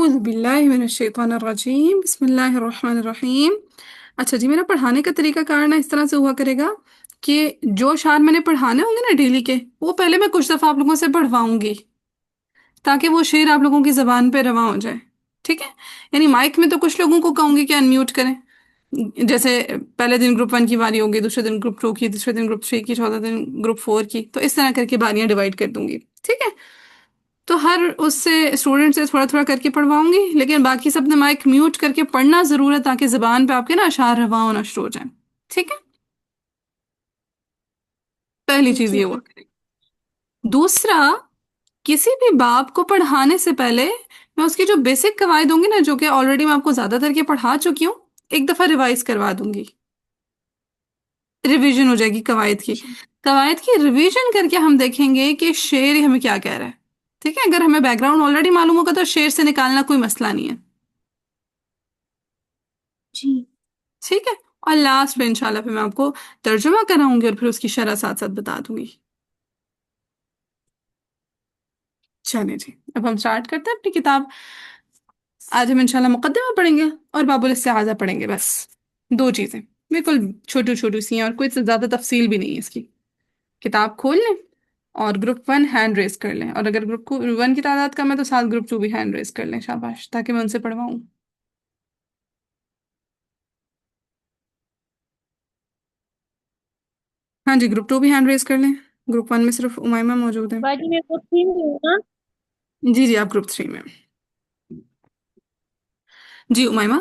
اعوذ باللہ من الشیطان الرجیم، بسم اللہ الرحمن الرحیم۔ اچھا جی، میرا پڑھانے کا طریقہ کار نا اس طرح سے ہوا کرے گا کہ جو اشعار میں نے پڑھانے ہوں گے نا ڈیلی کے، وہ پہلے میں کچھ دفعہ آپ لوگوں سے پڑھواؤں گی تاکہ وہ شعر آپ لوگوں کی زبان پہ رواں ہو جائے، ٹھیک ہے؟ یعنی مائک میں تو کچھ لوگوں کو کہوں گی کہ انمیوٹ کریں، جیسے پہلے دن گروپ 1 کی باری ہوگی، دوسرے دن گروپ 2 کی، تیسرے دن گروپ 3 کی، چوتھے دن گروپ 4 کی، تو اس طرح کر کے باریاں ڈیوائڈ کر دوں گی، ٹھیک ہے؟ تو ہر اس سے اسٹوڈنٹ سے تھوڑا تھوڑا کر کے پڑھواؤں گی، لیکن باقی سب نے مائک میوٹ کر کے پڑھنا ضرور ہے تاکہ زبان پہ آپ کے نا اشعار رواں ہونا شروع ہو جائیں، ٹھیک ہے؟ پہلی چیز یہ ٹھیک ہوا ہے. کرے گی۔ دوسرا، کسی بھی باب کو پڑھانے سے پہلے میں اس کی جو بیسک قواعد ہوں گی نا، جو کہ آلریڈی میں آپ کو زیادہ تر کے پڑھا چکی ہوں، ایک دفعہ ریوائز کروا دوں گی، ریویژن ہو جائے گی قواعد کی۔ قواعد کی ریویژن کر کے ہم دیکھیں گے کہ شعر ہمیں کیا کہہ رہا ہے، ٹھیک ہے؟ اگر ہمیں بیک گراؤنڈ آلریڈی معلوم ہوگا تو شعر سے نکالنا کوئی مسئلہ نہیں ہے، جی. ٹھیک ہے؟ اور لاسٹ پہ انشاءاللہ پھر میں آپ کو ترجمہ کراؤں گی اور پھر اس کی شرح ساتھ ساتھ بتا دوں گی۔ چلیں جی، اب ہم سٹارٹ کرتے ہیں اپنی کتاب۔ آج ہم انشاءاللہ مقدمہ پڑھیں گے اور باب الاستعاذہ پڑھیں گے، بس دو چیزیں بالکل چھوٹی چھوٹی سی ہیں، اور کوئی زیادہ تفصیل بھی نہیں ہے اس کی۔ کتاب کھول لیں اور گروپ 1 ہینڈ ریز کر لیں، اور اگر گروپ 1 کی تعداد کم ہے تو ساتھ گروپ 2 بھی ہینڈ ریز کر لیں، شاباش، تاکہ میں ان سے پڑھواؤں۔ ہاں جی، گروپ 2 بھی ہینڈ ریز کر لیں، گروپ 1 میں صرف امائمہ موجود ہیں۔ باجی میں کو تھی ہوں نا. جی جی، آپ گروپ 3 میں۔ جی امائمہ،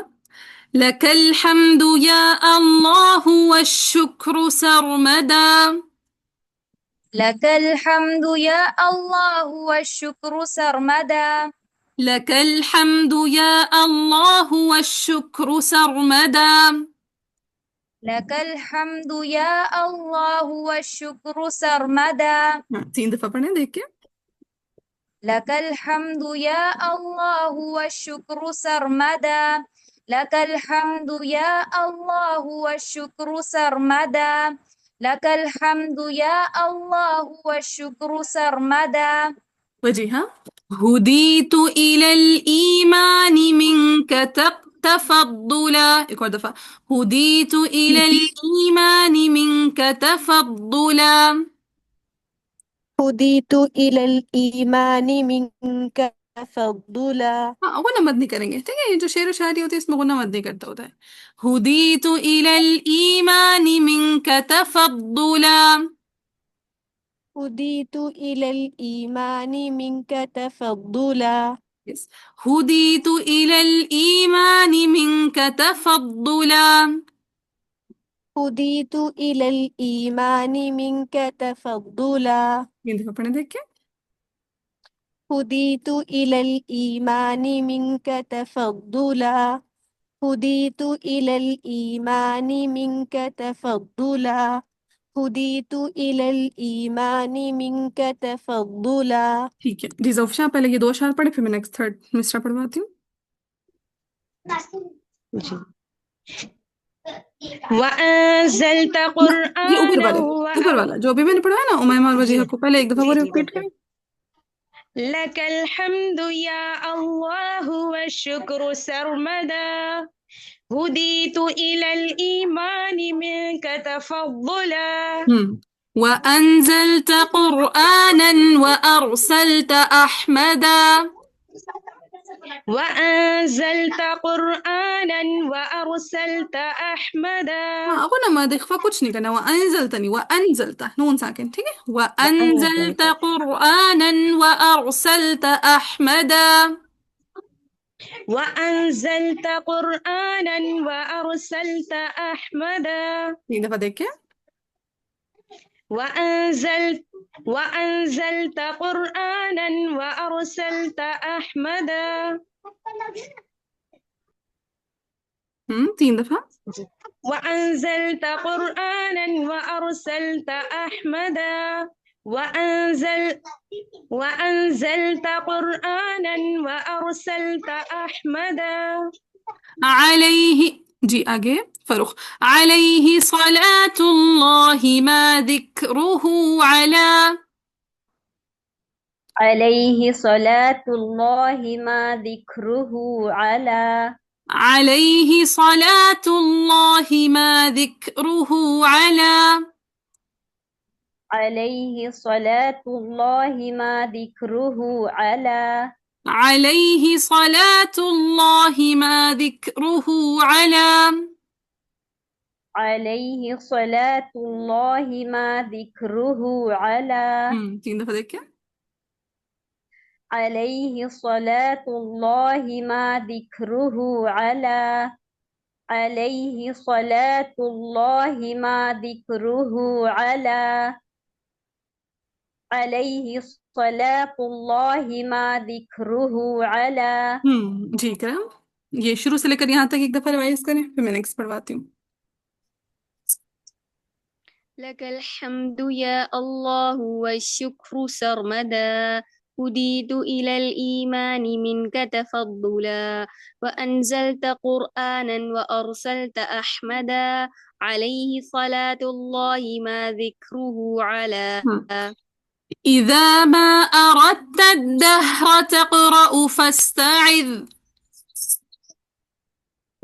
لك الحمد يا الله والشكر سرمدا، لك الحمد يا الله والشكر سرمدا. لك الحمد يا الله والشكر سرمدا۔ لك الحمد يا الله والشكر سرمدا. ہاں، 3 دفعہ پڑھیں دیکھ کے۔ لك الحمد يا الله والشكر سرمدا. لك الحمد يا الله والشكر سرمدا. لك الحمد يا الله والشكر سرمدا. وجیہاں، ہدیت إلى الإيمان منك تفضلا، ایک اور دفعہ، ہدیت إلى الإيمان منك تفضلا۔ هديت إلى الإيمان منك تفضلا. ہاں، غنہ مد نہیں کریں گے، ٹھیک ہے؟ یہ جو شعر و شاعری ہوتی ہے اس میں غنہ مد نہیں کرتا ہوتا ہے۔ ہدیت إلى الإيمان منك تفضلا۔ هديت إلى الإيمان منك تفضلا. Yes. ہدیت إلى الإيمان منك تفضلا۔ هديت إلى الإيمان منك تفضلا. 3 دفعہ پڑھیں دیکھ کے۔ هديت إلى الإيمان منك تفضلا. هديت إلى الإيمان منك تفضلا. هديت إلى الإيمان منك تفضلا. ٹھیک ہے جی، زوفشا پہلے یہ 2 اشعار پڑھے، پھر میں نیکسٹ 3rd مصرع پڑھواتی ہوں۔ جی. وَأَنزَلْتَ یہ اوپر قُرْآنًا والے، اوپر والا جو ابھی میں نے پڑھایا نا امائمہ اور وجیحہ کو، پہلے ایک دفعہ وہ ریپیٹ کریں۔ لَكَ الْحَمْدُ يَا اللَّهُ وَالشُّكْرُ سَرْمَدًا. هُدِيتُ إِلَى الْإِيمَانِ مِنْكَ تَفَضُّلًا. وَأَنزَلْتَ قُرْآنًا وَأَرْسَلْتَ أَحْمَدًا۔ وَأَنزَلْتَ قُرْآنًا وَأَرْسَلْتَ أَحْمَدًا. ہاں، غنہ مد اخفا کچھ نہیں کرنا، وَأَنزَلْتَ نہیں، وَأَنزَلْتَ نون ساکن، ٹھیک ہے؟ وَأَنزَلْتَ قُرْآنًا وَأَرْسَلْتَ أَحْمَدًا۔ وَأَنزَلْتَ قُرْآنًا وَأَرْسَلْتَ أَحْمَدًا. 3 دفعہ دیکھ کے۔ وَأَنزَلْتَ قُرْآنًا وَأَرْسَلْتَ أَحْمَدًا. 3 دفعہ۔ وَأَنزَلْتَ قُرْآنًا وَأَرْسَلْتَ أَحْمَدًا. وَأَنزَلْتَ قُرْآنًا وَأَرْسَلْتَ أَحْمَدًا. علیہ، جی آگے فروخ، علیہ صلاة اللہ ما ذکرہ علی، عليه صلاة الله ما ذكره على عليه صلاة الله ما ذكره على عليه صلاة الله ما ذكره على عليه صلاة الله ما ذكره على عليه صلاة الله ما ذكره على 3 دفعہ دیکھ کے عليه صلاة الله ما ذكره على عليه صلاة الله ما ذكره على عليه صلاة الله ما ذكره على جی کرم یہ شروع سے لے کر یہاں تک ایک دفعہ ریوائز کریں پھر میں نیکسٹ پڑھواتی ہوں. لك الحمد يا الله والشكر سرمدا هديت إلى الإيمان منك تفضلا وأنزلت قرآنا وأرسلت أحمدا عليه صلاة الله ما ذكره على إذا ما أردت الدهر تقرأ فاستعذ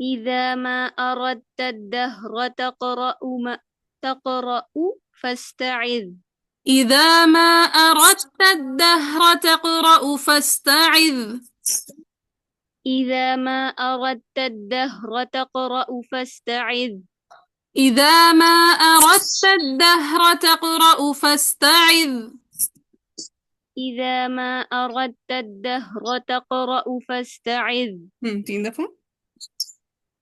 إذا ما أردت الدهر تقرأ فاستعذ إذا ما أردت الدهر تقرأ فاستعذ إذا ما أردت الدهر تقرأ فاستعذ إذا ما أردت الدهر تقرأ فاستعذ إذا ما أردت الدهر تقرأ فاستعذ 3 دفعہ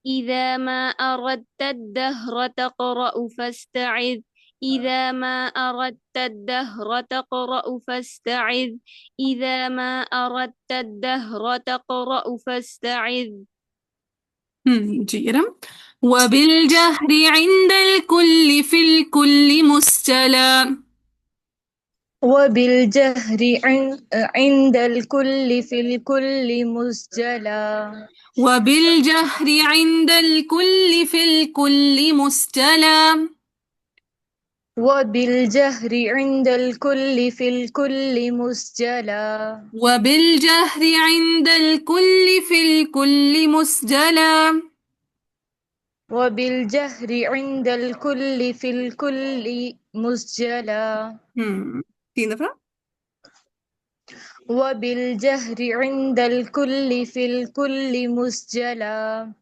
إذا ما أردت الدهر تقرأ فاستعذ إذا ما أردت الدهر تقرأ فاستعذ إذا ما أردت الدهر تقرأ فاستعذ جی ارم وبالجهر عند الكل في الكل مستلا وبالجهر عند الكل في الكل مسجلا وبالجهر عند الكل في الكل مستلا وبالجهر عند الكل في الكل مسجلا وبالجهر عند الكل في الكل مسجلا وبالجهر عند الكل في الكل مسجلا 3 دفعہ وبالجهر عند الكل في الكل مسجلا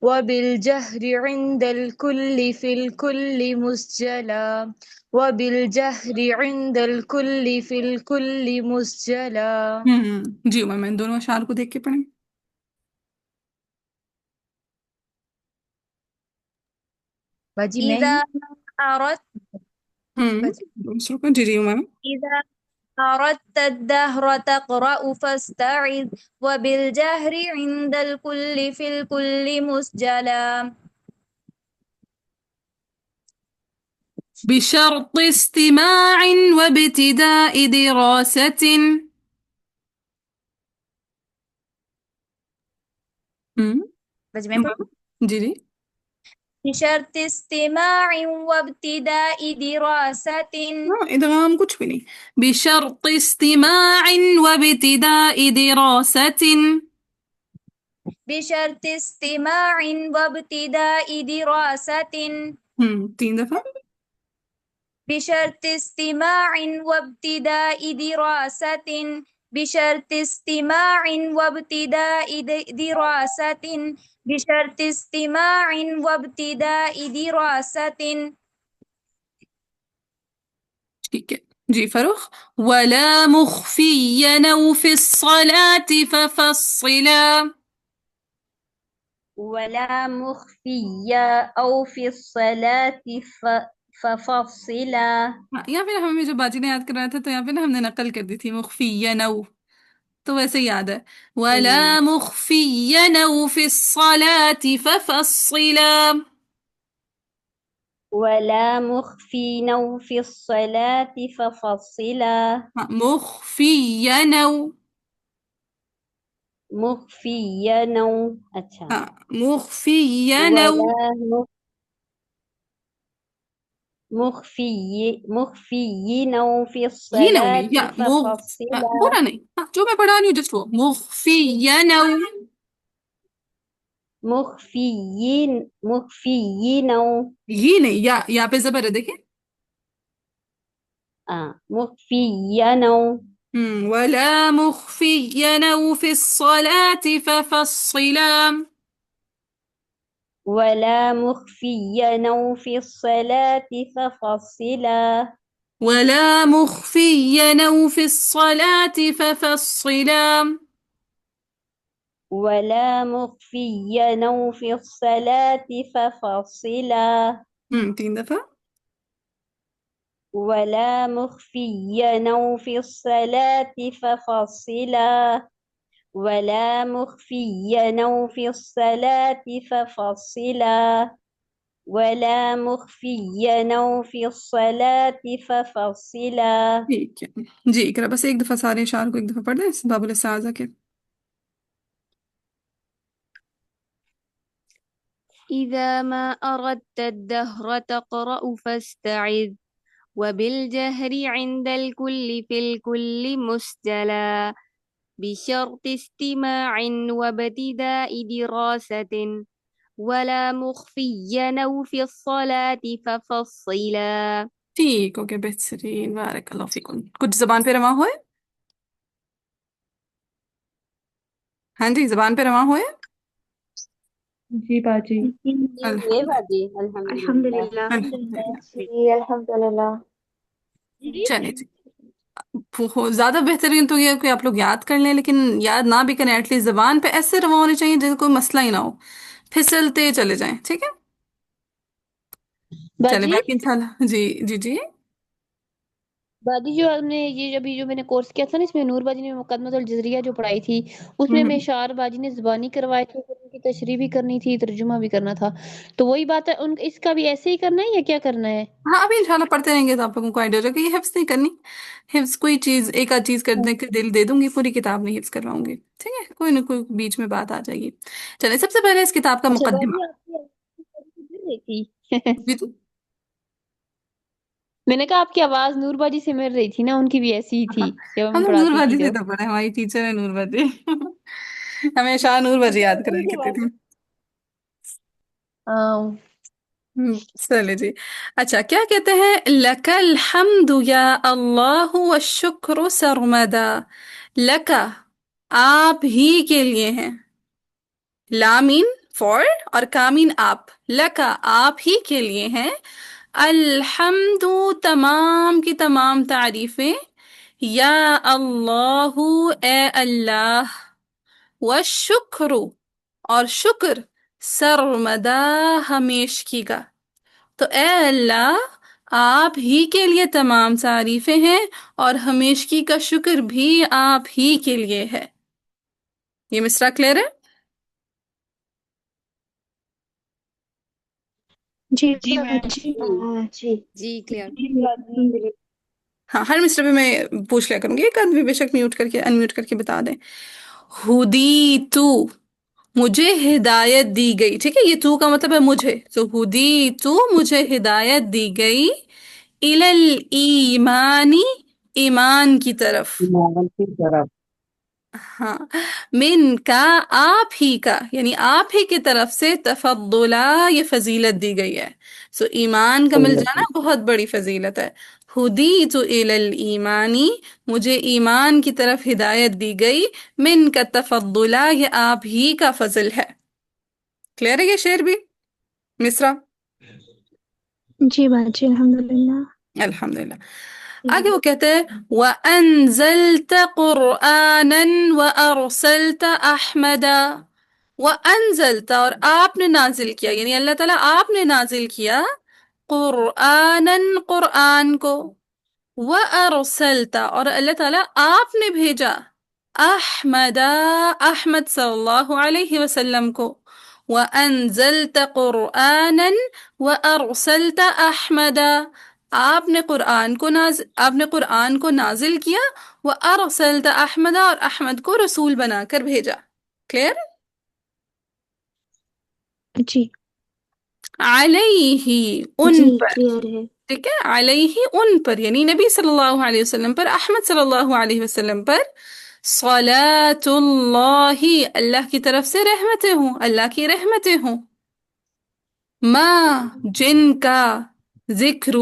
وبالجهر عند الكل في الكل مسجلا وبالجهر عند الكل في الكل مسجلا جی عمر میں ان دونوں اشعار کو دیکھ کے پڑھیں. باجی میں إذا أردت دوسروں کو جی جی عمر إذا أردت الدهر تقرأ فاستعذ وبالجهر عند الكل في الكل مسجلا بشرط استماع وابتداء دراسة باجی میں جی جی بشرط استماع وابتداء دراسة ادغام کچھ بھی نہیں. بشرط استماع وابتداء دراسة بشرط استماع وابتداء دراسة 3 دفعہ بشرط استماع وابتداء دراسة بشرط استماع وابتداء دراسة بشرط استماع وابتداء دراسة ٹھیک ہے جی فروخ. ولا مخفيا في الصلاة ففصلا ولا مخفيا أو في الصلاة ففصلا یا پھر ہمیں جو باجی نے یاد کرایا تھا تو یہاں پہ نا ہم نے نقل کر دی تھی مخفیا نو تو ویسے یاد ہے. ولا مخفيا في الصلاة ففصلا ولا مخفيا في الصلاة ففصلا مخفيا مخفيا اچھا مخفيا ولا مخفيين في یہ نہ ہوگی یا الصلاة ففصلا پورا نہیں، جو میں پڑھا رہی ہوں جسٹ وہ مخفین مخفيين یہ نہیں، یا پہ زبر ہے دیکھیں، مخفيين ولا مخفين في الصلاة ففصلا ولا مخفيا في الصلاة ففصلا ولا مخفيا في الصلاة ففصلا ولا مخفيا في الصلاة ففصلا 3 دفعہ ولا مخفيا في الصلاة ففصلا ولا مخفيا في الصلاة ففصلا ولا مخفيا في الصلاة ففصلا ٹھیک ہے جی اقرا، بس ایک دفعہ سارے اشعار کو ایک دفعہ پڑھ دیں باب الاستعاذہ کے. إذا ما أردت الدهر تقرأ فاستعذ وبالجهر عند الكل في الكل مسجلا بشرط استماع وابتداء دراسة ولا مخفيا في الصلاة ففصلا. ٹھیک اوکے بہترین، بارک اللہ فیکم. کچھ زبان پہ رواں ہوئے؟ ہاں جی زبان پہ رواں ہوئے؟ جی باجی. یہ الحمد باجی الحمدللہ. الحمدللہ. الحمدللہ. جی الحمدللہ. چلے جی، زیادہ بہترین تو یہ ہے کہ آپ لوگ یاد کر لیں، لیکن یاد نہ بھی کریں ایٹ لیسٹ زبان پہ ایسے رواں ہونے چاہیے جیسے کوئی مسئلہ ہی نہ ہو، پھسلتے چلے جائیں. ٹھیک ہے چلے باجی باقی انشاءاللہ. جی جی جی باجی جو ہم نے یہ ابھی جو میں نے کورس کیا تھا نا، اس میں نور باجی نے مقدمۃ الجزریہ جو پڑھائی تھی، اس میں ہوں اشعار باجی نے زبانی کروائے تھے، پھر ان کی تشریح بھی کرنی تھی، ترجمہ بھی کرنا تھا. تو وہی بات ہے، اس کا بھی ایسے ہی کرنا ہے یا کیا کرنا ہے؟ ہاں ابھی انشاءاللہ پڑھتے رہیں گے تو آپ لوگوں کو آئیڈیا ہو جائے گا. یہ حفظ نہیں کرنی، حفظ کوئی چیز ایک آدھ چیز کرنے کے دل دے دوں گی، پوری کتاب نہیں حفظ کرواؤں گی. ٹھیک ہے، کوئی نہ کوئی بیچ میں بات آ جائے گی. چلیں سب سے پہلے اس کتاب کا اچھا مقدمہ. باجی آپ کی آواز مل رہی تھی. جی جی میں نے کہا آپ کی آواز نور باجی سے مل رہی تھی نا، ان کی بھی ایسی ہی تھی جب ہم ہم لوگ نور پڑھاتی تھی باجی سے تو. تو پڑھے، ہماری ٹیچر ہے نور باجی. ہمیشہ نور باجی یاد ان کرایا کی کرتی آواز. تھی. ہاں. چلے جی. اچھا کیا کہتے ہیں؟ لک الحمد یا اللہ والشکر سرمدا. لکا آپ ہی کے لیے ہیں، لامین فور اور کامین آپ، لکا آپ ہی کے لیے ہیں، الحمد تمام کی تمام تعریفیں، یا اللہ اے اللہ، والشکر اور شکر، سرمدا ہمیشگی کا. تو اے اللہ آپ ہی کے لیے تمام تعریفیں ہیں اور ہمیشگی کا شکر بھی آپ ہی کے لیے ہے. یہ مصرع کلیئر ہے؟ جی جی باجی. جی. جی کلیئر. ہاں ہر مصرع پہ میں پوچھ لیا کروں گی، ایک آدمی بے شک میوٹ کر کے انمیوٹ کر کے بتا دیں. ہدی تو مجھے ہدایت دی گئی. ٹھیک ہے، یہ تو کا مطلب ہے مجھے، تو ہدی تو مجھے ہدایت دی گئی، الل ایمانی ایمان کی طرف. ہاں، من کا آپ ہی کا، یعنی آپ ہی کی طرف سے، تفضلا یہ فضیلت دی گئی ہے. سو ایمان کا مل جانا بہت بڑی فضیلت ہے. ہدی تو ایمانی مجھے ایمان کی طرف ہدایت دی گئی، من کا تفضلا یہ آپ ہی کا فضل ہے. کلیئر ہے یہ شعر بھی مصرع؟ جی باجی الحمدللہ. الحمدللہ. آگے وہ کہتے ہیں وَأَنزَلْتَ قُرْآنًا وَأَرْسَلْتَ أَحْمَدًا. وَأَنزَلْتَ اور آپ نے نازل کیا، یعنی اللہ تعالیٰ آپ نے نازل کیا، قرآنًا قرآن کو، وَأَرْسَلْتَ اور اللہ تعالیٰ آپ نے بھیجا، احمدا احمد صلی اللہ علیہ وسلم کو. وَأَنزَلْتَ قُرْآنًا وَأَرْسَلْتَ أَحْمَدًا آپ نے قرآن کو نازل کیا، وَأَرْسَلْتَ أَحْمَدًا اور احمد کو رسول بنا کر بھیجا. کلیئر؟ جی علیہ ان جی پر، کلیئر ہے. ٹھیک ہے، علیہ ان پر یعنی نبی صلی اللہ علیہ وسلم پر، احمد صلی اللہ علیہ وسلم پر، صلاۃ اللہ اللہ کی طرف سے رحمتیں ہوں، اللہ کی رحمتیں ہوں، ما جن کا، ذکر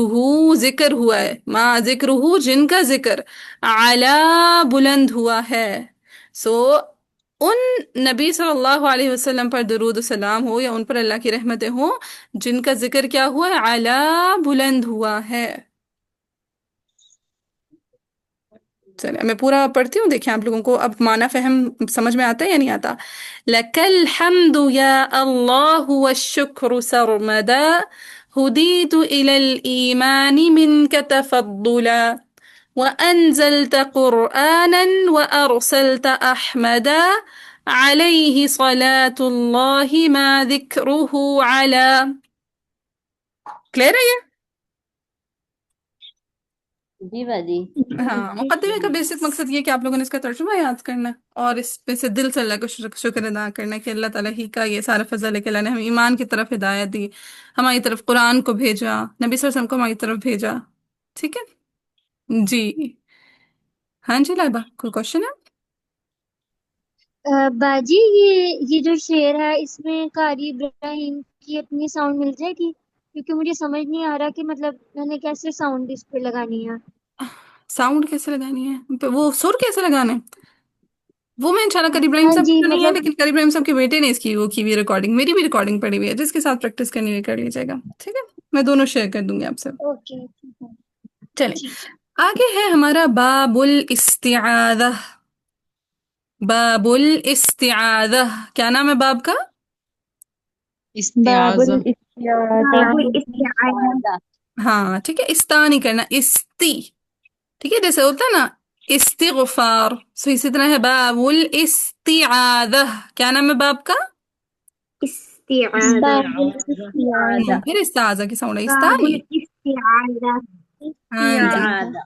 ہوا ہے، ما ذکر جن کا ذکر، علا بلند ہوا ہے، سو ان نبی صلی اللہ علیہ وسلم پر درود و سلام ہو یا ان پر اللہ کی رحمتیں ہوں جن کا ذکر کیا ہوا ہے، علا بلند ہوا ہے۔ چلے میں پورا پڑھتی ہوں، دیکھیں آپ لوگوں کو اب معنی فہم سمجھ میں آتا ہے یا نہیں آتا۔ لَكَ الْحَمْدُ يَا اللَّهُ وَالشُّكْرُ سَرْمَدًا هُدِيتُ إِلَى الْإِيمَانِ مِنْكَ تَفَضُّلًا وَأَنزَلْتَ قُرْآنًا وَأَرْسَلْتَ أَحْمَدًا عَلَيْهِ صَلَاةُ اللَّهِ مَا ذِكْرُهُ عَلَى۔ کلیئر ہے یہ؟ جی باجی۔ ہاں، مقدمے کا بیسک مقصد یہ کہ آپ لوگوں نے اس کا ترجمہ یاد کرنا ہے اور اس پہ سے دل سے اللہ کا شکر ادا کرنا ہے کہ اللہ تعالیٰ ہی کا یہ سارا فضل ہے کہ اللہ نے ہمیں ایمان کی طرف ہدایت دی، ہماری طرف قرآن کو بھیجا، نبی صلی اللہ علیہ وسلم کو ہماری طرف بھیجا۔ ٹھیک ہے جی، ہاں جی لائبہ کوئی کوشچن ہے؟ باجی یہ جو شعر ہے اس میں قاری ابراہیم کی اپنی ساؤنڈ مل جائے گی؟ کیونکہ مجھے سمجھ نہیں آ رہا کہ مطلب میں نے کیسے ساؤنڈ اس پہ لگانی ہے۔ ساؤنڈ کیسے لگانی ہے، وہ سر کیسے لگانے ہیں؟ وہ میں انشاءاللہ قاری ابراہیم ہاں صاحب کی جی تو نہیں ہے، مطلب لیکن قاری ابراہیم صاحب کے بیٹے نے اس کی وہ کی ہوئی ریکارڈنگ، میری بھی ریکارڈنگ پڑی ہوئی ہے، جس کے ساتھ پریکٹس کرنی ہوئی کر لیجیے گا۔ ٹھیک ہے، میں دونوں شیئر کر دوں گی آپ سے۔ اوکے ٹھیک ہے چلیں ٹھیک ہے۔ آگے ہے ہمارا باب الاستعاذہ۔ باب الاستعاذہ کیا نام ہے باب کا؟ باب استعاذہ۔ الاستعاذہ۔ باب الاستعاذہ۔ ہاں ٹھیک ہے، استا نہیں کرنا، استی، ٹھیک ہے، جیسے ہوتا ہے نا استغفار، سو اسی طرح ہے باب الاستعاذہ، کیا نام ہے باب کا؟ استعاذہ۔ باب استعاذہ۔ الاستعاذہ۔ پھر استعاذہ کی ساؤنڈ ہے، باب استانی۔ الاستعاذہ۔ ہاں جی، استعاذہ۔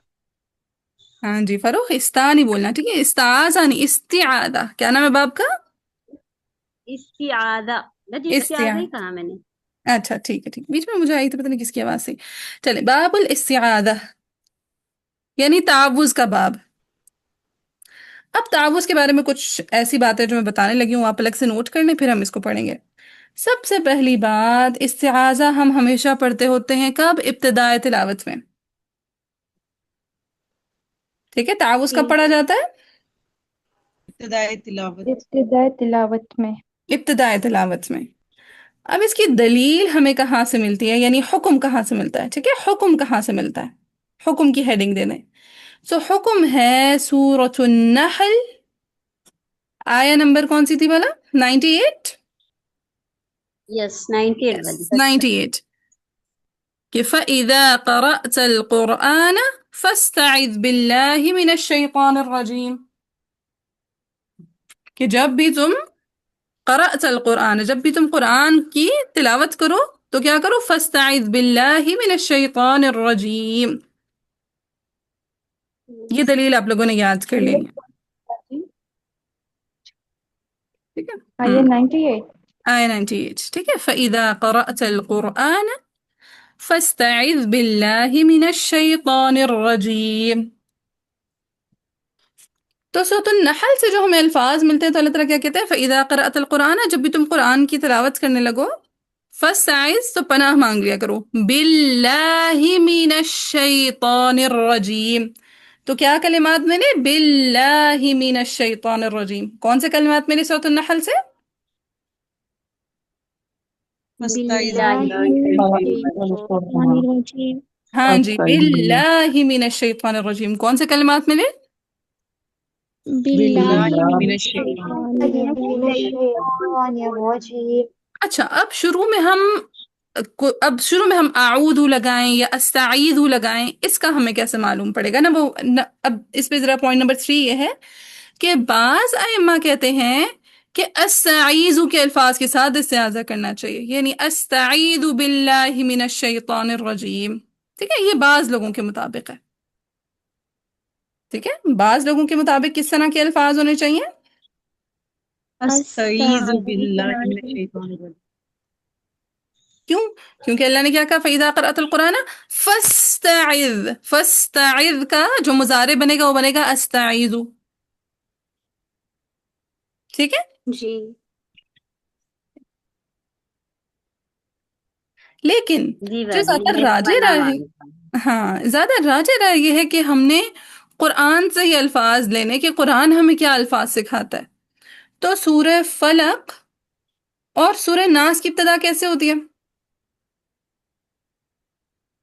ہاں جی فروخ، استانی بولنا، ٹھیک ہے، استعاذہ نہیں، استعاذہ، کیا نام ہے باب کا؟ استعاذہ جی، استعاذہ ہی استعاذہ، کہا میں نے۔ اچھا ٹھیک ہے، ٹھیک، بیچ میں مجھے آئی تو پتہ نہیں کس کی آواز سے۔ چلے باب الاستعاذہ یعنی تعوذ کا باب۔ اب تعوذ کے بارے میں کچھ ایسی باتیں جو میں بتانے لگی ہوں آپ الگ سے نوٹ کر لیں، پھر ہم اس کو پڑھیں گے۔ سب سے پہلی بات، استعاذہ ہم ہمیشہ پڑھتے ہوتے ہیں کب؟ ابتدائے تلاوت میں، ٹھیک ہے، تعوذ کب پڑھا جاتا ہے؟ ابتدائی تلاوت۔ ابتدائی تلاوت میں۔ ابتدائے تلاوت میں۔ اب اس کی دلیل ہمیں کہاں سے ملتی ہے، یعنی حکم کہاں سے ملتا ہے، ٹھیک ہے، حکم کہاں سے ملتا ہے، حکم کی ہیڈنگ دینے، سو حکم ہے سورۃ النحل، آیا نمبر کون سی تھی بلا؟ 98، یس 98 والی۔ 98 کہ فَإِذَا قَرَأْتَ الْقُرْآنَ فَاسْتَعِذْ بِاللَّهِ مِنَ الشَّيْطَانِ الرَّجِيمِ، کہ جب بھی تم قرأت القرآن، جب بھی تم قرآن کی تلاوت کرو تو کیا کرو؟ فَاسْتَعِذْ بِاللَّهِ مِنَ الشَّيْطَانِ الرَّجِيمِ، یہ دلیل آپ لوگوں نے یاد کر لینی ہے، ٹھیک ہے، آیہ 98۔ آیہ 98، ٹھیک ہے، فَإِذَا قَرَأْتَ الْقُرْآنَ فَاسْتَعِذْ بِاللَّهِ مِنَ الشَّيْطَانِ الرَّجِيمِ۔ تو سورۃ النحل سے جو ہمیں الفاظ ملتے ہیں تو اللہ تعالیٰ کیا کہتے ہیں؟ فَإِذَا قَرَأْتَ الْقُرْآنَ، جب بھی تم قرآن کی تلاوت کرنے لگو، فَاسْتَعِذْ، تو پناہ مانگ لیا کرو، بِاللَّهِ مِنَ الشَّيْطَانِ الرَّجِيمِ، تو کیا کلمات میں نے؟ بِاللَّهِ مِنَ الشَّيْطَانِ الرَّجِيمِ، کون سے کلمات میں نے سورۃ النحل سے؟ فاستعذ باللہ باللہ من من الشیطان الرجیم۔ ہاں جی، بِاللَّهِ مِنَ الشَّيْطَانِ الرَّجِيمِ، کون سے کلمات میں نے؟ باللہ من من الشیطان۔ الشیطان الرجیم۔ اچھا، اب شروع میں ہم اعوذ لگائیں یا استعیذ لگائیں، اس کا ہمیں کیسے معلوم پڑے گا نا؟ اب اس پہ ذرا پوائنٹ نمبر 3 یہ ہے کہ بعض ائمہ کہتے ہیں کہ استعیذ کے الفاظ کے ساتھ استعاذہ کرنا چاہیے، یعنی استعیذ باللہ من الشیطان الرجیم، ٹھیک ہے، یہ بعض لوگوں کے مطابق ہے، ٹھیک ہے، بعض لوگوں کے مطابق کس طرح کے الفاظ ہونے چاہیے؟ استعیذ باللہ من الشیطان الرجیم۔ کیوں؟ کیونکہ اللہ نے کیا کہا فَإِذَا قَرَأْتَ الْقُرْآنَ فَاسْتَعِذْ، فَاسْتَعِذْ کا جو مضارع بنے گا وہ بنے گا استعیذ. ٹھیک ہے؟ جی لیکن جی جو باجی زیادہ میں راجح پناہ رائے ہے، مانگتا ہوں. ہاں زیادہ راجح رائے یہ ہے کہ ہم نے قرآن سے ہی الفاظ لینے کہ قرآن ہمیں کیا الفاظ سکھاتا ہے. تو سورہ فلق اور سورہ ناس کی ابتدا کیسے ہوتی ہے؟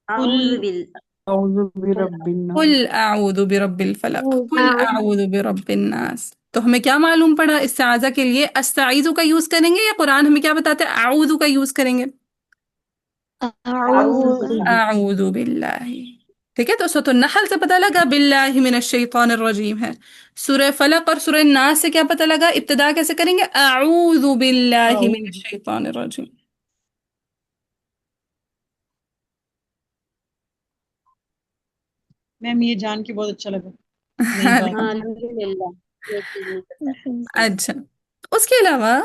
اعوذ بال اعوذ برب الناس. قل اعوذ برب الفلق، قل اعوذ برب الناس. تو ہمیں کیا معلوم پڑا؟ استعاذہ کے لیے استعیذ کا یوز کریں گے یا قرآن ہمیں کیا بتاتا ہے اعوذ کا یوز کریں گے؟ اعوذ اعوذ باللہ. ٹھیک ہے، تو سورۃ النحل سے پتہ لگا باللہ من الشیطان الرجیم ہے. سورہ فلق اور سورہ ناس سے کیا پتہ لگا ابتدا کیسے کریں گے؟ اعوذ باللہ من اعوذ. الشیطان الرجیم. میم یہ جان کے بہت اچھا لگا نئی بات. ہاں الحمدللہ یہ چیز نہیں پتا تھی. اچھا، اس کے علاوہ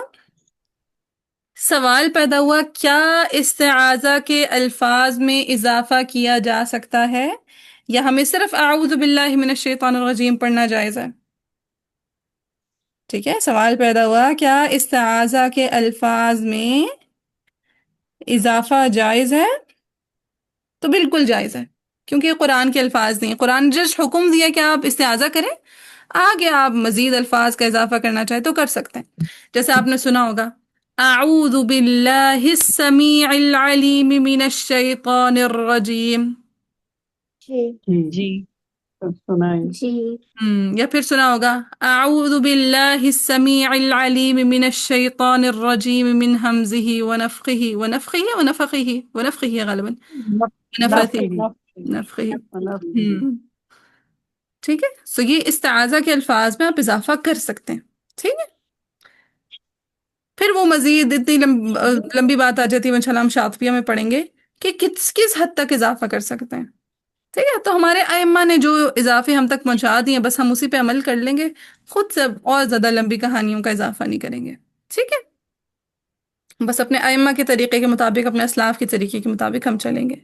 سوال پیدا ہوا کیا استعاذہ کے الفاظ میں اضافہ کیا جا سکتا ہے یا ہمیں صرف اعوذ باللہ من الشیطان الرجیم پڑھنا جائز ہے؟ ٹھیک ہے، سوال پیدا ہوا کیا استعاذہ کے الفاظ میں اضافہ جائز ہے؟ تو بالکل جائز ہے، کیونکہ یہ قرآن کے الفاظ نہیں. قرآن نے جس حکم دیا کہ آپ استعاذہ کریں، آگے آپ مزید الفاظ کا اضافہ کرنا چاہیں تو کر سکتے ہیں. جیسے آپ نے سنا ہوگا اعوذ باللہ السمیع العلیم من الشیطان الرجیم. جی جی سنا ہے. جی یا پھر سنا ہوگا اعوذ باللہ السمیع العلیم من الشیطان الرجیم من حمزہ ونفخہ ونفخہ ونفخہ ونفخہ غالباً ونفثہ نفخہ. ٹھیک ہے، سو یہ استعاذہ کے الفاظ میں آپ اضافہ کر سکتے ہیں. ٹھیک ہے، پھر وہ مزید اتنی لمبی بات آ جاتی ہے، انشاءاللہ ہم شاطبیہ میں پڑھیں گے کہ کس کس حد تک اضافہ کر سکتے ہیں. ٹھیک ہے، تو ہمارے ائمہ نے جو اضافے ہم تک پہنچا دیے بس ہم اسی پہ عمل کر لیں گے، خود سے اور زیادہ لمبی کہانیوں کا اضافہ نہیں کریں گے. ٹھیک ہے، بس اپنے ائمہ کے طریقے کے مطابق، اپنے اسلاف کے طریقے کے مطابق ہم چلیں گے.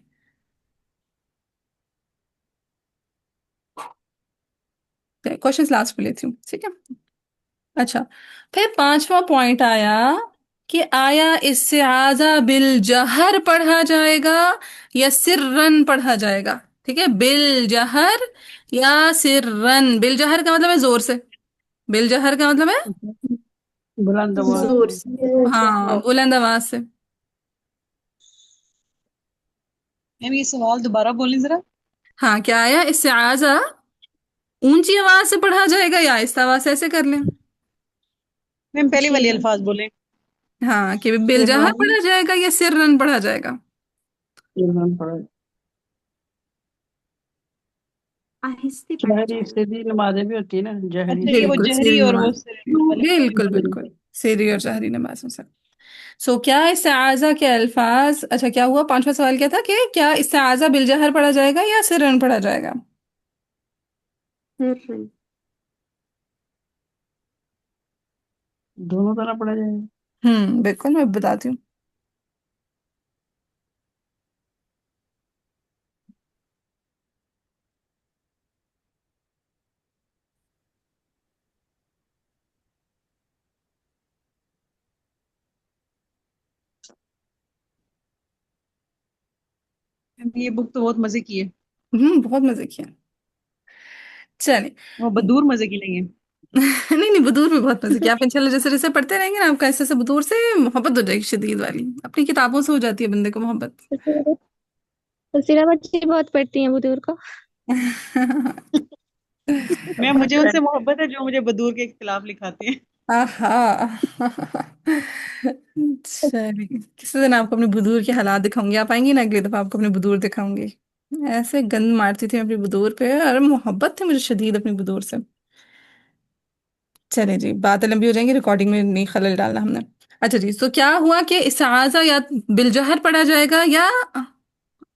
کوشچنس لاسٹ پہ لیتی ہوں. ٹھیک ہے، اچھا پھر 5واں پوائنٹ آیا کہ آیا استعاذہ بالجہر پڑھا جائے گا یا سرن پڑھا جائے گا؟ ٹھیک ہے، بالجہر یا سرن. بالجہر کا مطلب ہے زور سے، بالجہر کا مطلب ہے بلند آواز. زور سے. ہاں بلند آواز سے. میم یہ سوال دوبارہ بولیں ذرا. ہاں، کیا آیا استعاذہ اونچی آواز سے پڑھا جائے گا یا آہستہ آواز سے؟ ایسے کر لیں. میم پہلی والی الفاظ بولیں. ہاں، کہ بالجہر پڑھا جائے گا یا سرن پڑھا جائے گا؟ آہستہ جہری سیدھی نمازیں بھی ہوتی ہیں نا، جہری اچھا یہ وہ بالکل جہری سری اور وہ نماز، بالکل بالکل سری اور جہری نماز میں سب. سو کیا استعاذہ کے الفاظ، اچھا کیا ہوا 5واں سوال کیا تھا کہ کیا استعاذہ بالجہر پڑھا جائے گا یا سرن پڑھا جائے گا؟ دونوں طرح پڑھا جائے گا. بالکل میں بتاتی ہوں. یہ بک تو بہت مزے کی ہے. بہت مزے کیا. چلیں وہ بدور مزے کی نہیں ہے. نہیں نہیں، بدور میں بہت مزے کیا. آپ انشاءاللہ جیسے جیسے پڑھتے رہیں گے نا آپ کا ایسے ایسے بدور سے محبت ہو جائے گی شدید والی. اپنی کتابوں سے ہو جاتی ہے بندے کو محبت. تفسیرہ بچے بہت پڑھتی ہیں بدور کو. میں مجھے ان سے محبت ہے جو مجھے بدور کے خلاف لکھاتے ہیں. آہا چلیے، کسی دن آپ کو اپنے بدور کے حالات دکھاؤں گی. آپ آئیں گی نا اگلی دفعہ آپ کو اپنے بدور دکھاؤں گی. ایسے گند مارتی تھی میں اپنی بدور پہ، اور محبت تھی مجھے شدید اپنی بدور سے. چلے جی، باتیں لمبی ہو جائیں گی، ریکارڈنگ میں نہیں خلل ڈالنا ہم نے. اچھا جی، تو کیا ہوا کہ استعاذہ یا بالجہر پڑھا جائے گا یا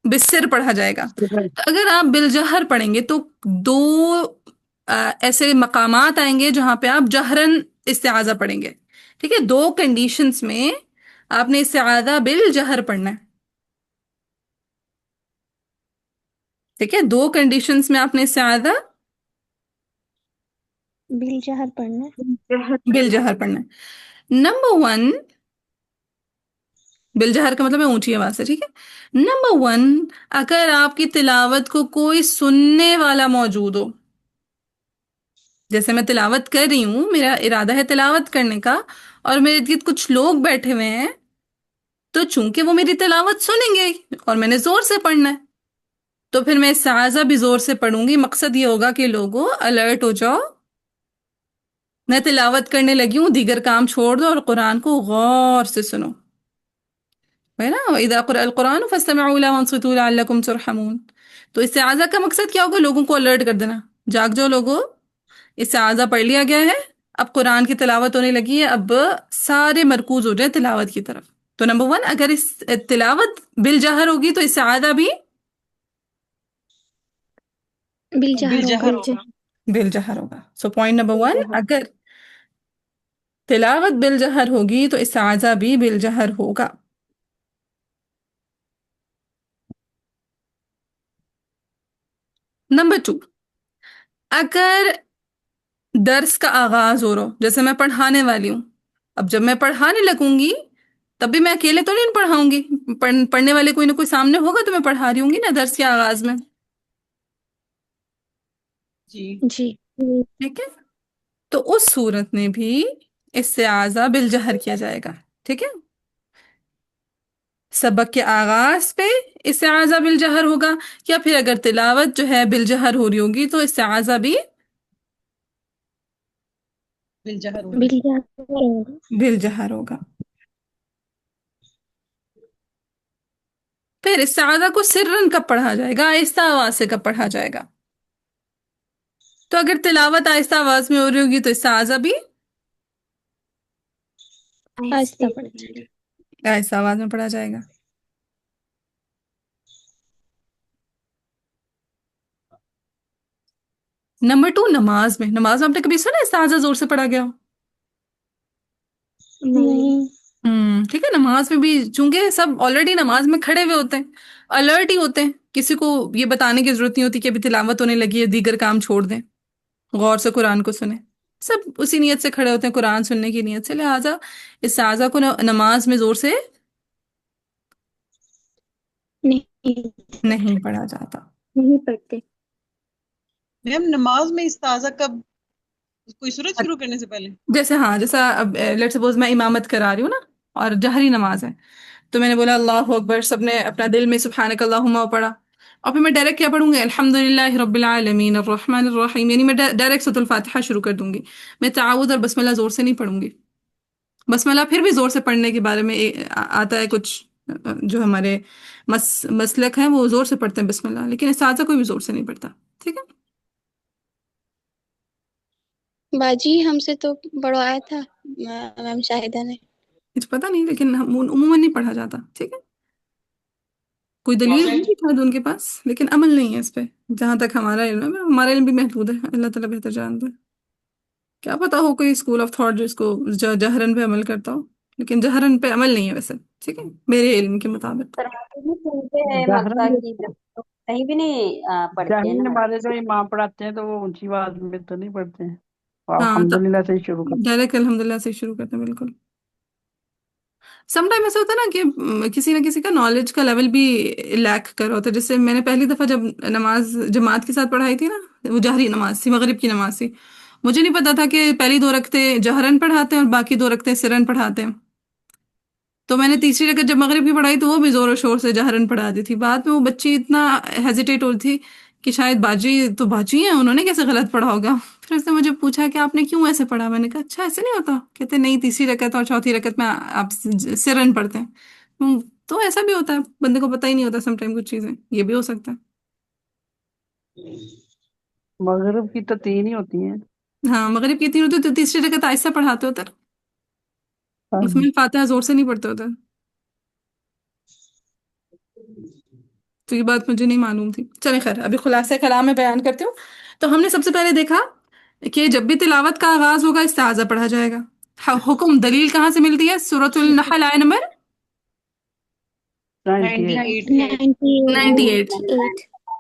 بالسر پڑھا جائے گا؟ تو اگر آپ بالجہر پڑھیں گے تو دو ایسے مقامات آئیں گے جہاں پہ آپ جہرن استعاذہ پڑھیں گے. ٹھیک ہے، دو کنڈیشنز میں آپ نے استعاذہ بالجہر پڑھنا ہے. ٹھیک ہے، 2 کنڈیشنز میں آپ نے استعاذہ بالجہر پڑھنا ہے۔ بالجہر پڑھنا ہے۔ نمبر 1 بالجہر کا مطلب ہے اونچی آواز سے، ٹھیک ہے۔ نمبر 1 اگر آپ کی تلاوت کو کوئی سننے والا موجود ہو، جیسے میں تلاوت کر رہی ہوں، میرا ارادہ ہے تلاوت کرنے کا، اور میرے ارد گرد کچھ لوگ بیٹھے ہوئے ہیں، تو چونکہ وہ میری تلاوت سنیں گے اور میں نے زور سے پڑھنا ہے، تو پھر میں استعاذہ بھی زور سے پڑھوں گی۔ مقصد یہ ہوگا کہ لوگوں الرٹ ہو جاؤ، میں تلاوت کرنے لگی ہوں، دیگر کام چھوڑ دو اور قرآن کو غور سے سنو، ہے نا، وَإِذَا قُرِئَ الْقُرْآنُ فَاسْتَمِعُوا لَهُ وَأَنصِتُوا لَعَلَّكُمْ تُرْحَمُونَ۔ تو استعاذہ کا مقصد کیا ہوگا؟ لوگوں کو الرٹ کر دینا، جاگ جاؤ لوگوں، استعاذہ پڑھ لیا گیا ہے، اب قرآن کی تلاوت ہونے لگی ہے، اب سارے مرکوز ہو جائے تلاوت کی طرف۔ تو نمبر 1 اگر اس تلاوت بالجہر ہوگی تو استعاذہ بھی بالجہر ہوگا۔ بالجہر ہوگا۔ بالجہر ہوگا۔ سو پوائنٹ نمبر 1 اگر تلاوت بالجہر ہوگی تو استعاذہ بھی بالجہر ہوگا۔ نمبر 2 اگر درس کا آغاز ہو رہا ہو، جیسے میں پڑھانے والی ہوں، اب جب میں پڑھانے لگوں گی تب بھی میں اکیلے تو نہیں پڑھاؤں گی، پڑھنے والے کوئی نہ کوئی سامنے ہوگا تو میں پڑھا رہی ہوں گی نا درس کے آغاز میں، جی جی ٹھیک ہے، تو اس صورت میں بھی استعاذہ بالجہر کیا جائے گا، ٹھیک ہے۔ سبق کے آغاز پہ استعاذہ بالجہر ہوگا، یا پھر اگر تلاوت جو ہے بالجہر ہو رہی ہوگی تو استعاذہ بھی بالجہر ہوگا۔ بالجہر ہوگا۔ بالجہر ہوگا۔ پھر استعاذہ کو سرن کب پڑھا جائے گا؟ آہستہ آواز سے کب پڑھا جائے گا؟ تو اگر تلاوت آہستہ آواز میں ہو رہی ہوگی تو استعاذہ بھی آہستہ پڑھنا۔ آہستہ آواز میں پڑھا جائے گا۔ نمبر 2 نماز میں آپ نے کبھی سنا استعاذہ زور سے پڑھا گیا ہو؟ نہیں ٹھیک ہے، نماز میں بھی چونکہ سب آلریڈی نماز میں کھڑے ہوئے ہوتے ہیں، الرٹ ہی ہوتے ہیں، کسی کو یہ بتانے کی ضرورت نہیں ہوتی کہ ابھی تلاوت ہونے لگی ہے، دیگر کام چھوڑ دیں، غور سے قرآن کو سنیں، سب اسی نیت سے کھڑے ہوتے ہیں، قرآن سننے کی نیت سے، لہٰذا استعاذہ کو نماز میں زور سے نہیں پڑھا جاتا۔ نہیں پڑھتے۔ میم نماز میں استعاذہ کب؟ کوئی سورت شروع کرنے سے پہلے؟ جیسا اب لیٹ سپوز میں امامت کرا رہی ہوں نا اور جہری نماز ہے، تو میں نے بولا اللہ اکبر، سب نے اپنا دل میں سبحانک اللہم پڑھا، اور پھر میں ڈائریکٹ کیا پڑھوں گی؟ الحمدللہ رب العالمین الرحمن الرحیم، یعنی میں ڈائریکٹ سورۃ الفاتحہ شروع کر دوں گی، میں تعاوذ اور بسم اللہ زور سے نہیں پڑھوں گی۔ بسم اللہ پھر بھی زور سے پڑھنے کے بارے میں آتا ہے، کچھ جو ہمارے مسلک ہیں وہ زور سے پڑھتے ہیں بسم اللہ، لیکن استعاذہ کوئی بھی زور سے نہیں پڑھتا، ٹھیک ہے۔ باجی ہم سے تو پڑھوایا تھا میم شاہدہ نے۔ کچھ پتہ نہیں، لیکن عموماً نہیں پڑھا جاتا، ٹھیک ہے، کوئی دلیل نہیں تھی شاید ان کے پاس، لیکن عمل نہیں ہے اس پہ، جہاں تک ہمارا علم ہے، ہمارا علم بھی محدود ہے، اللہ تعالیٰ بہتر جانتا ہے، کیا پتا ہو کوئی اسکول آف تھاٹ جو اس کو جہرن پہ عمل کرتا ہو، لیکن جہرن پہ عمل نہیں ہے ویسے، ٹھیک ہے، میرے علم کے مطابق۔ سنتے ہیں جہرن مکہ کی کہیں بھی نہیں پڑھتے ہیں جہری نا نمازیں جو امام پڑھاتے ہیں تو وہ اونچی آواز میں تو نہیں پڑھتے ہیں، اور ہاں، الحمدللہ سے ہی شروع کرتے ڈائریکٹ الحمدللہ سے شروع کرتے ہیں، بالکل۔ سم ٹائم ایسا ہوتا ہے نا کہ کسی نہ کسی کا نالج کا لیول بھی لیک کر ہوتا ہے، جس سے میں نے پہلی دفعہ جب نماز جماعت کے ساتھ پڑھائی تھی نا، وہ جہری نماز تھی، مغرب کی نماز تھی، مجھے نہیں پتا تھا کہ پہلی 2 رکعتیں جہرن پڑھاتے ہیں اور باقی 2 رکعتیں سرن پڑھاتے ہیں، تو میں نے تیسری رکعت جب مغرب کی پڑھائی تو وہ بھی زور و شور سے جہرن پڑھا دی تھی، بعد میں وہ بچی اتنا ہیزیٹیٹ ہوئی تھی کہ شاید باجی تو باجی ہیں، انہوں نے کیسے غلط پڑھا ہوگا، پھر اس نے مجھے پوچھا کہ آپ نے کیوں ایسے پڑھا، میں نے کہا اچھا ایسے نہیں ہوتا، کہتے نہیں تیسری رکعت اور چوتھی رکعت میں آپ سرن پڑھتے ہیں، تو ایسا بھی ہوتا ہے، بندے کو پتہ ہی نہیں ہوتا سم ٹائم کچھ چیزیں، یہ بھی ہو سکتا ہے۔ ہیں۔ مغرب کی تو 3 ہی ہوتی ہیں۔ ہاں، مغرب کی 3 ہوتی تو تیسری رکعت آہستہ پڑھاتے ہوتے نا، اس میں فاتحہ زور سے نہیں پڑھتے ہوتے، تو یہ بات مجھے نہیں معلوم تھی۔ چلیں خیر، ابھی خلاصہ کلام میں بیان کرتی ہوں۔ تو ہم نے سب سے پہلے دیکھا کہ جب بھی تلاوت کا آغاز ہوگا استعاذہ پڑھا جائے گا۔ حکم دلیل کہاں سے ملتی ہے؟ سورۃ النحل آیہ نمبر 98 98 98۔ 98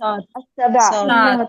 7।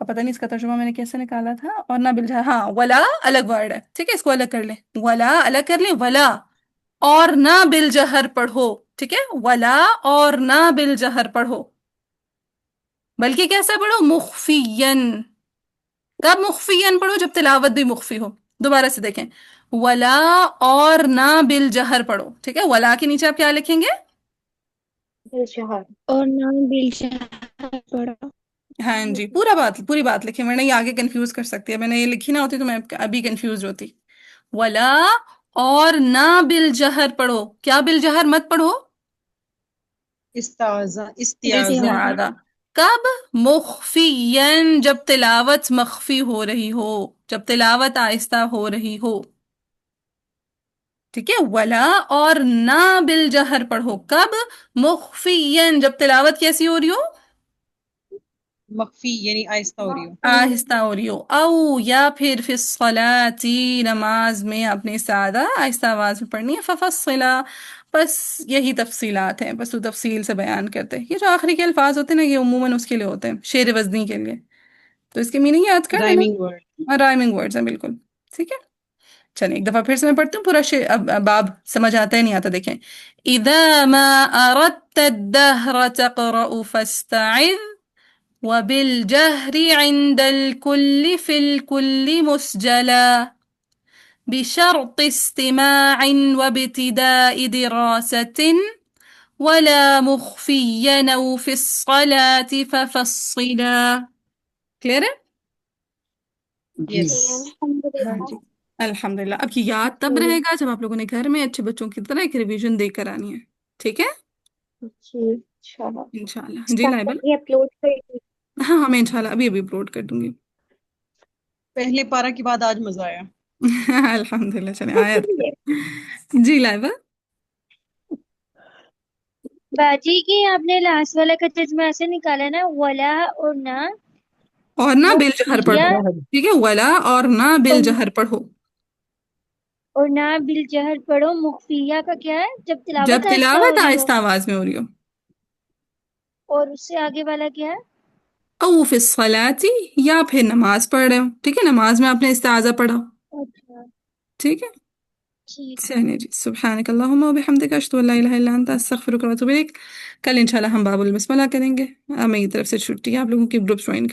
اب پتہ نہیں اس کا ترجمہ میں نے کیسے نکالا تھا. اور نہ بالجہر، ہاں ولا الگ ورڈ ہے، ٹھیک ہے، اس کو الگ کر لیں، ولا الگ کر لیں، ولا اور نہ بالجہر پڑھو، ٹھیک ہے، ولا اور نہ بالجہر پڑھو، بلکہ کیسا پڑھو، مخفین. کب مخفین پڑھو؟ جب تلاوت بھی مخفی ہو. دوبارہ سے دیکھیں، ولا اور نہ بالجہر پڑھو، ٹھیک ہے. ولا کے نیچے آپ کیا لکھیں گے؟ اور نہ بالجہر پڑھو. ہاں جی، پوری بات لکھیں، ورنہ یہ آگے کنفیوز کر سکتی ہے. میں نے یہ لکھی نہ ہوتی تو میں ابھی کنفیوز ہوتی. ولا اور نہ بالجہر پڑھو. کیا بالجہر مت پڑھو؟ استعاذہ، استعاذہ. کب؟ مخفین، جب تلاوت مخفی ہو رہی ہو، جب تلاوت آہستہ ہو رہی ہو، ٹھیک ہے. ولا اور نہ بالجہر پڑھو. کب؟ مخفین، جب تلاوت کیسی ہو رہی ہو؟ مخفی یعنی آہستہ ہو رہی ہو. آہستہ ہو رہی ہو. او یا پھر فی الصلاۃ، نماز میں اپنے سادہ آہستہ آواز میں پڑھنی ہے. ففصلا، بس یہی تفصیلات ہیں، بس وہ تفصیل سے بیان کرتے ہیں. یہ جو آخری کے الفاظ ہوتے ہیں نا، یہ عموماً اس کے لیے ہوتے ہیں، شعر وزنی کے لیے، تو اس کی میننگ یاد کر لینا. Rhyming word. رائمنگ ورڈز ہیں بالکل، ٹھیک ہے. چلیں ایک دفعہ پھر سے میں پڑھتی ہوں پورا اب باب سمجھ آتا ہے نہیں آتا. دیکھیں، اذا ما اردت الدهر تقرأ فاستعذ وبالجهر عند الكل في الكل مسجلا بشرط استماع وابتداء دراسة ولا مخفيا أو في الصلاة ففصلا. کلیئر ہے؟ یس. ہاں جی، الحمدللہ. اب یہ یاد تب رہے گا جب آپ لوگوں نے گھر میں اچھے بچوں کی طرح ایک ریویژن دے کر آنی ہے، ٹھیک ہے، انشاءاللہ. جی لائبہ. اپلوڈ کر ہاں میں انشاءاللہ ابھی اپلوڈ کر دوں گی. پہلے پارہ کے بعد آج مزہ آیا. الحمدللہ. چلیں آیت. جی لائبہ. باجی کی آپ نے لاسٹ والا کا ترجمہ ایسے نکالا نا، ولا اور نہ اور نہ بالجہر پڑھو، ٹھیک ہے، ولا اور نہ بالجہر پڑھو. اور نہ بالجہر پڑھو. مخفیہ کا کیا ہے؟ جب جب تلاوت آہستہ ہو تلاوت رہی ہو. آہستہ آواز میں ہو رہی ہو. اور اس سے آگے والا کیا ہے؟ او فی الصلاۃ، یا پھر نماز پڑھ رہے ہو، ٹھیک ہے، نماز میں آپ نے استعاذہ پڑھا، اچھا ٹھیک ہے. ٹھیک. چلیے جی، سبحانک اللہم وبحمدک، اشہد ان لا الہ الا انت، استغفرک واتوب الیک. کل انشاءاللہ ہم باب البسملہ کریں گے. میری طرف سے چھٹی ہے، آپ لوگوں کی گروپ جوائن